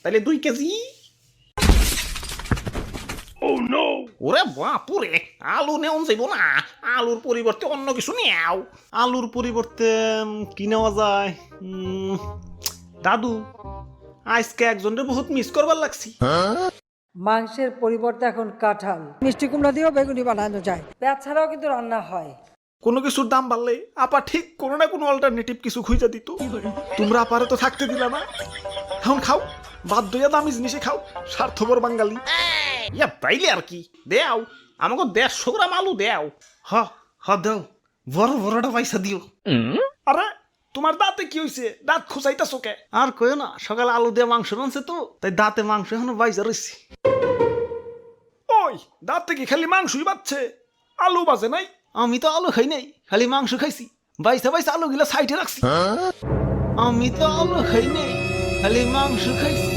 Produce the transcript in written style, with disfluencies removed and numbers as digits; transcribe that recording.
তাহলে 2 কেজি। ওরে বাপুরে, আলু নেওয়া যাইব না, আলুর পরিবর্তে অন্য কিছু নেও। আলুর পরিবর্তে কি নেওয়া যায়? দাদু, আজকে একজনের বহুত মিস করবার লাগছি। মাংসের পরিবর্তে এখন কাঁঠাল, মিষ্টি কুমড়া দিয়েও বেগুনি বানানো যায়। পেঁয়াজ ছাড়াও কিন্তু রান্না হয়। কোনো কিছুর দাম বাড়লে আপা ঠিক কোনো না কোনো অল্টারনেটিভ কিছু খুঁজে দিত। তোমরা আপারে তো থাকতে দিলা না। এখন খাও, বাধ্য হইয়া দামি জিনিসে খাও, স্বার্থপর বাঙালি। ইয়া তাইলে আর কি, দেও আমাকে 150 গ্রাম আলু দেও। হ হ দেও, বড় বড়টা পয়সা দিও। আরে তোমার দাঁতে কি হইছে? দাঁত খুঁচাইতাছো কে? আর কইও না, সকালে আলু দিয়ে মাংস রানছে তো, তাই দাঁতে মাংস এখনো বাইজা রইছে। ওই দাঁতে কি খালি মাংসই বাজছে, আলু বাজে নাই? আমি তো আলু খাই নাই, খালি মাংস খাইছি। বাইসা বাইসা আলু গিলা সাইডে রাখছি। আমি তো আলু খাই নাই, খালি মাংস খাইছি।